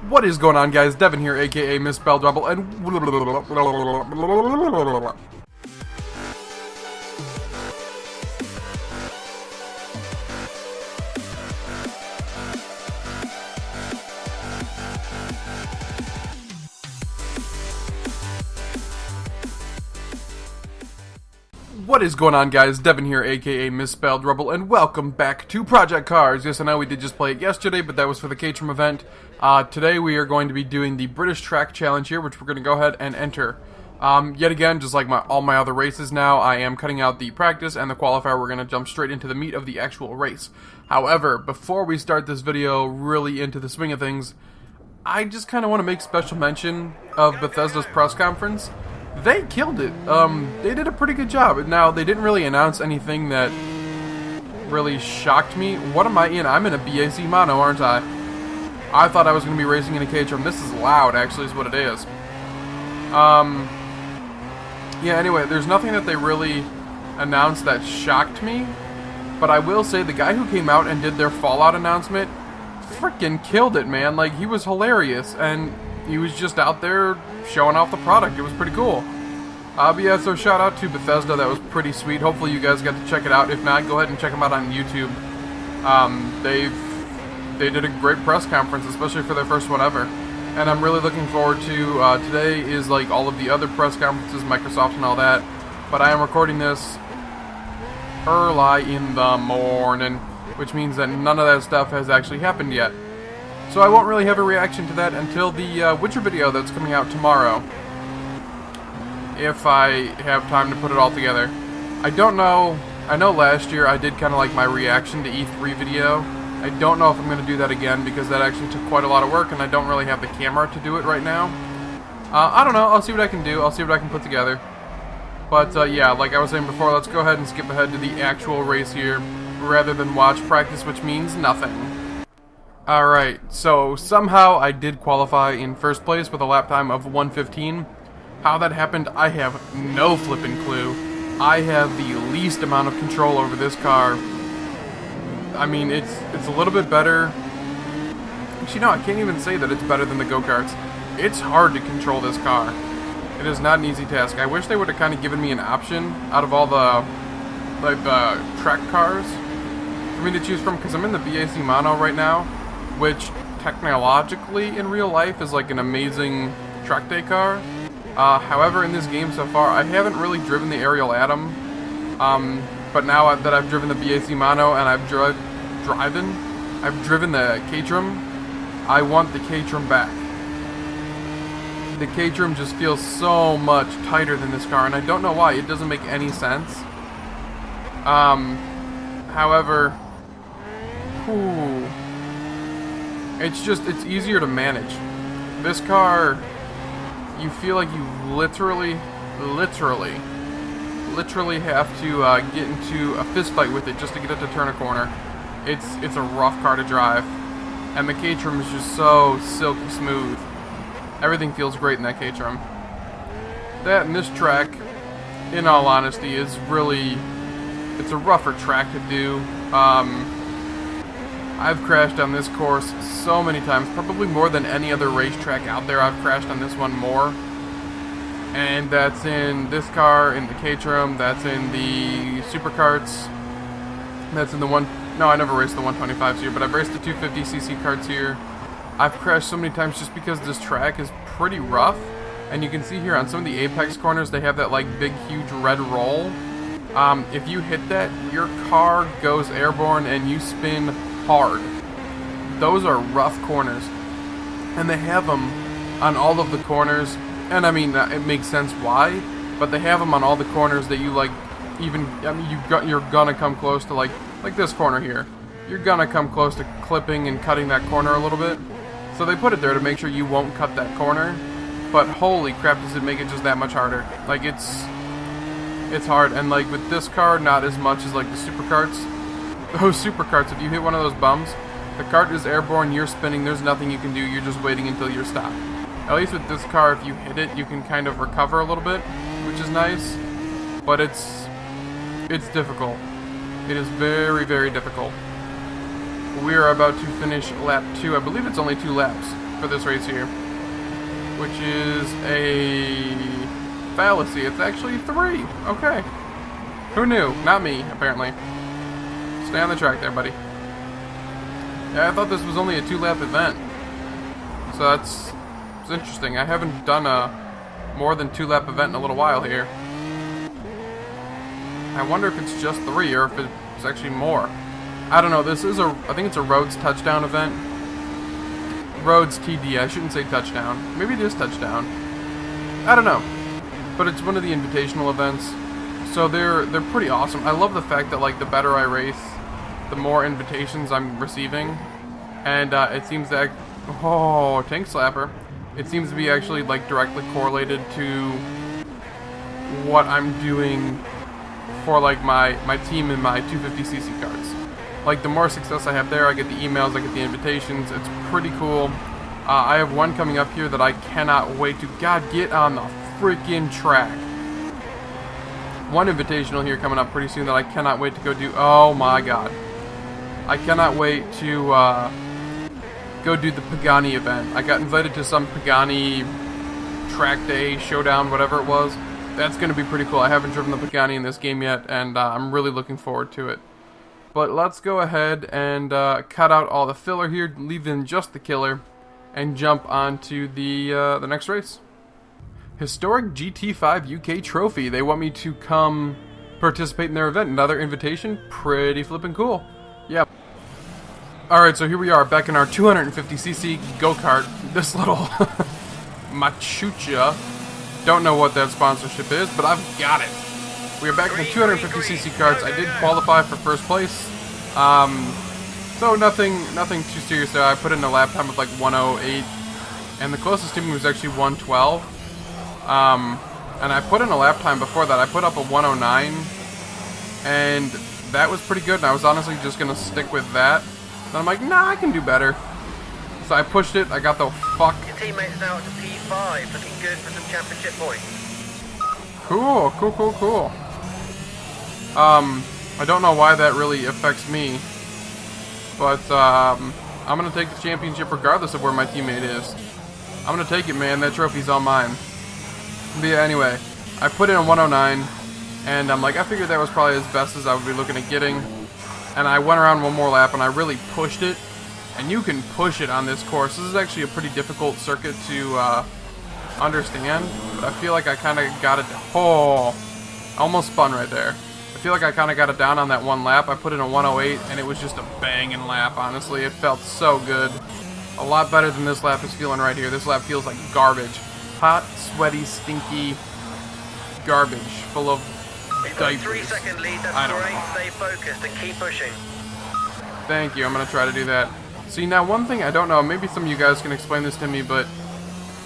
What is going on, guys? Devin here, aka Mispelled Rebel, and what is going on, guys? Devin here, aka Mispelled Rebel, and welcome back to Project Cars. Yes, I know we did just play it yesterday, but that was for the Catrum event. Today we are going to be doing the British Track Challenge here, which we're going to go ahead and enter. Yet again, just like all my other races now, I am cutting out the practice and the qualifier. We're going to jump straight into the meat of the actual race. However, before we start this video really into the swing of things, I just kind of want to make special mention of Bethesda's press conference. They killed it. They did a pretty good job. Now, they didn't really announce anything that really shocked me. What am I in? I'm in a BAC Mono, aren't I? I thought I was going to be racing in a Karts. This is loud, actually, is what it is. Yeah, anyway, there's nothing that they really announced that shocked me. But I will say, the guy who came out and did their Fallout announcement freaking killed it, man. Like, he was hilarious, and he was just out there showing off the product. It was pretty cool. But yeah, so shout out to Bethesda. That was pretty sweet. Hopefully you guys got to check it out. If not, go ahead and check them out on YouTube. They did a great press conference, especially for their first one ever. And I'm really looking forward to, today is like all of the other press conferences, Microsoft and all that. But I am recording this early in the morning, which means that none of that stuff has actually happened yet. So I won't really have a reaction to that until the Witcher video that's coming out tomorrow, if I have time to put it all together. I don't know. I know last year I did kind of like my reaction to E3 video. I don't know if I'm going to do that again because that actually took quite a lot of work and I don't really have the camera to do it right now. I don't know. I'll see what I can do. I'll see what I can put together. But yeah, like I was saying before, let's go ahead and skip ahead to the actual race here rather than watch practice, which means nothing. Alright, so somehow I did qualify in first place with a lap time of 1:15. How that happened, I have no flipping clue. I have the least amount of control over this car. I mean, it's a little bit better. Actually, no, I can't even say that it's better than the go-karts. It's hard to control this car. It is not an easy task. I wish they would have kind of given me an option out of all the, like, the track cars for me to choose from, because I'm in the BAC Mono right now, which technologically in real life is like an amazing track day car. However, in this game so far, I haven't really driven the Aerial Atom. But now that I've driven the BAC Mono and I've driven the Catrum, I want the Catrum back. The Catrum just feels so much tighter than this car, and I don't know why. It doesn't make any sense. However, it's easier to manage. This car, you feel like you literally have to get into a fist fight with it just to get it to turn a corner. It's a rough car to drive, and the Catrum is just so silky smooth. Everything feels great in that Catrum. That and this track, in all honesty, is really, it's a rougher track to do. I've crashed on this course so many times, probably more than any other racetrack out there. I've crashed on this one more. And that's in this car, in the Catrum, that's in the Super Karts, that's in the no, I never raced the 125s here, but I've raced the 250cc karts here. I've crashed so many times just because this track is pretty rough. And you can see here on some of the apex corners, they have that like big, huge red roll. If you hit that, your car goes airborne and you spin hard. Those are rough corners, and they have them on all of the corners. And I mean, it makes sense why, but they have them on all the corners that you like. Even, I mean, you're gonna come close to like this corner here. You're gonna come close to clipping and cutting that corner a little bit. So they put it there to make sure you won't cut that corner. But holy crap, does it make it just that much harder? Like it's hard, and like with this car, not as much as like the Super Karts. Those Super Karts, if you hit one of those bumps, the cart is airborne, you're spinning, there's nothing you can do, you're just waiting until you're stopped. At least with this car, if you hit it, you can kind of recover a little bit, which is nice, but it's difficult. It is very, very difficult. We are about to finish lap 2. I believe it's only 2 laps. for this race here, which is a fallacy. It's actually 3. Okay. Who knew? Not me, apparently. Stay on the track there, buddy. Yeah, I thought this was only a 2-lap event. So it's interesting. I haven't done a more than 2-lap event in a little while here. I wonder if it's just 3 or if it's actually more. I don't know. This is I think it's a Rhodes touchdown event. Rhodes TD. I shouldn't say touchdown. Maybe it is touchdown. I don't know. But it's one of the invitational events. So they're pretty awesome. I love the fact that, like, the better I race, the more invitations I'm receiving. And it seems that... Oh, tank slapper. It seems to be actually, like, directly correlated to what I'm doing for, like, my team and my 250cc carts. Like, the more success I have there, I get the emails, I get the invitations. It's pretty cool. I have one coming up here that I cannot wait to... God, get on the freaking track. One invitational here coming up pretty soon that I cannot wait to go do. Oh my god. I cannot wait to go do the Pagani event. I got invited to some Pagani track day, showdown, whatever it was. That's going to be pretty cool. I haven't driven the Pagani in this game yet, and I'm really looking forward to it. But let's go ahead and cut out all the filler here, leave in just the killer, and jump onto the next race. Historic GT5 UK Trophy. They want me to come participate in their event. Another invitation. Pretty flippin' cool. Yeah. Alright, so here we are, back in our 250cc go-kart. This little Machucha. Don't know what that sponsorship is, but I've got it. We are back in the 250cc karts. I did qualify for first place. So nothing too serious there. I put in a lap time of like 1:08, and the closest to me was actually 1:12. And I put in a lap time before that. I put up a 1:09, and that was pretty good. And I was honestly just gonna stick with that. And I'm like, nah, I can do better. So I pushed it. I got the fuck. Your teammate's now up to P5, looking good for some championship points. Cool. I don't know why that really affects me, but I'm gonna take the championship regardless of where my teammate is. I'm gonna take it, man. That trophy's all mine. But yeah, anyway, I put in a 1:09, and I'm like, I figured that was probably as best as I would be looking at getting. And I went around one more lap, and I really pushed it. And you can push it on this course. This is actually a pretty difficult circuit to understand, but I feel like I kind of got it. Oh, almost spun right there. I feel like I kind of got it down on that one lap. I put in a 1:08, and it was just a banging lap, honestly. It felt so good. A lot better than this lap is feeling right here. This lap feels like garbage. Hot, sweaty, stinky garbage full of diapers. 3-second lead, that's great. Stay focused and keep pushing. Thank you. I'm going to try to do that. See, now one thing I don't know, maybe some of you guys can explain this to me, but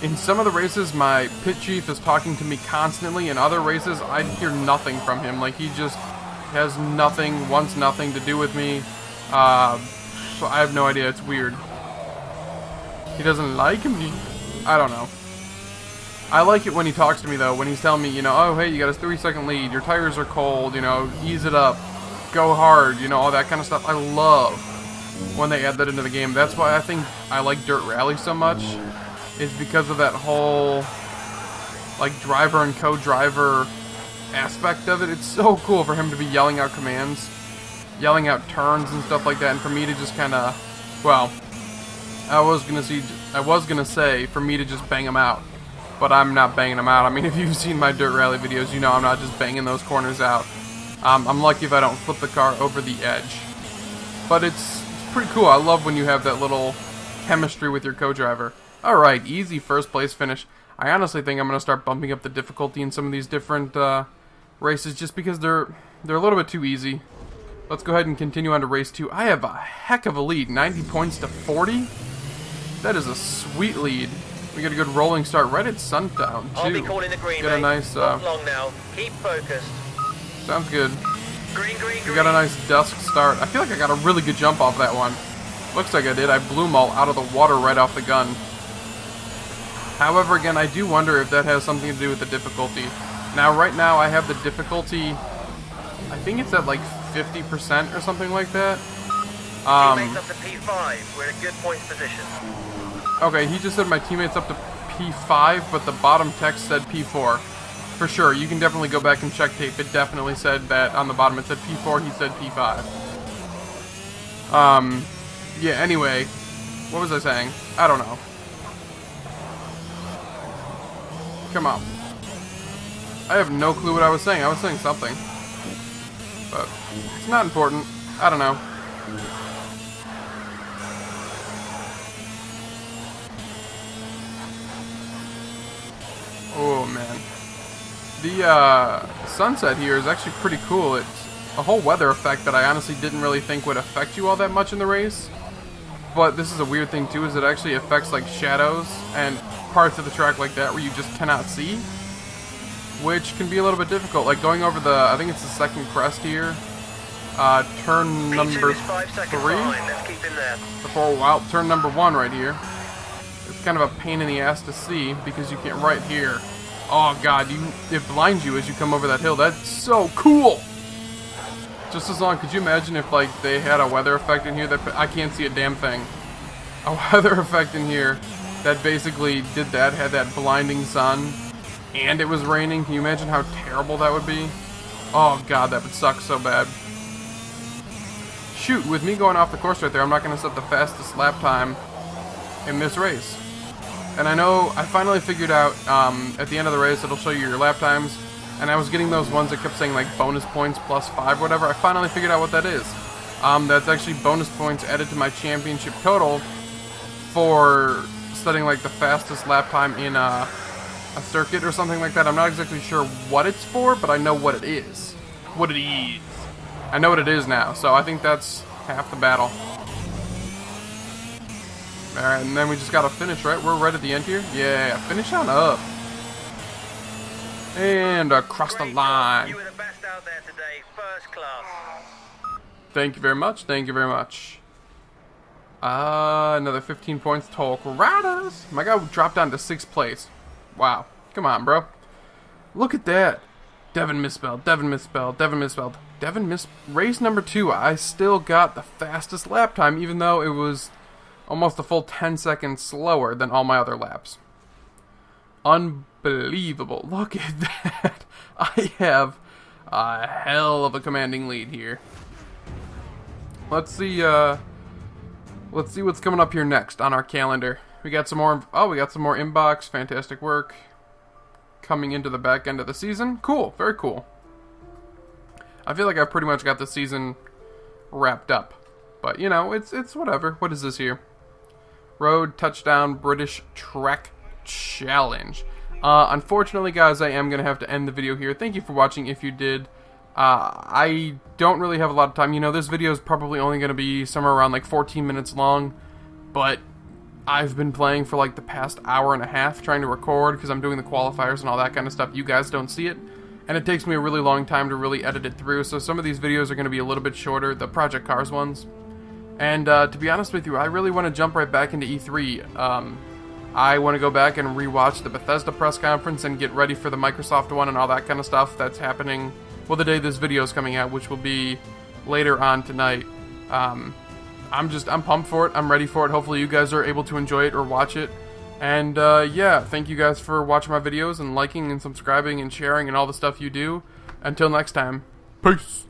in some of the races, my pit chief is talking to me constantly. In other races, I hear nothing from him. Like, he just has nothing, wants nothing to do with me. So I have no idea. It's weird. He doesn't like me. I don't know. I like it when he talks to me, though. When he's telling me, you know, oh, hey, you got a 3-second lead. Your tires are cold. You know, ease it up. Go hard. You know, all that kind of stuff. I love when they add that into the game. That's why I think I like Dirt Rally so much. Is because of that whole, like, driver and co-driver aspect of it. It's so cool for him to be yelling out commands, yelling out turns and stuff like that, and for me to just kind of, well, I was gonna say for me to just bang him out, but I'm not banging them out. I mean, if you've seen my Dirt Rally videos, you know I'm not just banging those corners out. I'm lucky if I don't flip the car over the edge. But it's pretty cool. I love when you have that little chemistry with your co-driver. Alright, easy first place finish. I honestly think I'm going to start bumping up the difficulty in some of these different races just because they're a little bit too easy. Let's go ahead and continue on to race 2. I have a heck of a lead, 90 points to 40. That is a sweet lead. We get a good rolling start right at sundown, too. I'll be calling the green, get a nice, not long now. Keep focused. Sounds good. Green, we got a nice dusk start. I feel like I got a really good jump off that one. Looks like I did. I blew them all out of the water right off the gun. However, again, I do wonder if that has something to do with the difficulty. Now, right now, I have the difficulty, I think it's at like 50% or something like that. Teammates up to P5. We're in a good points position. Okay, he just said my teammate's up to P5, but the bottom text said P4. For sure, you can definitely go back and check tape. It definitely said that on the bottom. It said P4, he said P5. Yeah, anyway. What was I saying? I don't know. Come on. I have no clue what I was saying. I was saying something. But it's not important. I don't know. Oh, man. The sunset here is actually pretty cool. It's a whole weather effect that I honestly didn't really think would affect you all that much in the race. But this is a weird thing too, is it actually affects like shadows and parts of the track like that where you just cannot see, which can be a little bit difficult. Like going over the, I think it's the second crest here, turn number 3, before, well, turn number 1 right here. It's kind of a pain in the ass to see because you can't, right here. Oh god, it blinds you as you come over that hill. That's so cool! Just as long, could you imagine if like they had a weather effect in here that I can't see a damn thing. A weather effect in here that basically did that, had that blinding sun, and it was raining. Can you imagine how terrible that would be? Oh god, that would suck so bad. Shoot, with me going off the course right there, I'm not going to set the fastest lap time in this race. And I know, I finally figured out, at the end of the race, it'll show you your lap times. And I was getting those ones that kept saying like bonus points plus 5, whatever. I finally figured out what that is. That's actually bonus points added to my championship total for setting like the fastest lap time in a circuit or something like that. I'm not exactly sure what it's for, but I know what it is. What it is. I know what it is now, so I think that's half the battle. Alright, and then we just gotta finish, right? We're right at the end here. Yeah, finish on up. And across the line. You were the best out there today, first class. Thank you very much. Thank you very much. Another 15 points. Talk Riders. My guy dropped down to 6th place. Wow. Come on, bro. Look at that. Devin Mispelled. Devin Mispelled. Devin Mispelled. Race number 2. I still got the fastest lap time, even though it was almost a full 10 seconds slower than all my other laps. Unbelievable. Look at that. I have a hell of a commanding lead here. Let's see what's coming up here next on our calendar. We got some more inbox. Fantastic work. Coming into the back end of the season. Cool. Very cool. I feel like I pretty much got the season wrapped up. But, you know, it's whatever. What is this here? Road Touchdown British Track Challenge. Unfortunately, guys, I am going to have to end the video here. Thank you for watching if you did. I don't really have a lot of time. You know, this video is probably only going to be somewhere around like 14 minutes long. But I've been playing for like the past hour and a half trying to record because I'm doing the qualifiers and all that kind of stuff. You guys don't see it. And it takes me a really long time to really edit it through. So some of these videos are going to be a little bit shorter. The Project Cars ones. And to be honest with you, I really want to jump right back into E3. I want to go back and rewatch the Bethesda press conference and get ready for the Microsoft one and all that kind of stuff that's happening, well, the day this video is coming out, which will be later on tonight. I'm pumped for it. I'm ready for it. Hopefully you guys are able to enjoy it or watch it. And yeah, thank you guys for watching my videos and liking and subscribing and sharing and all the stuff you do. Until next time, peace.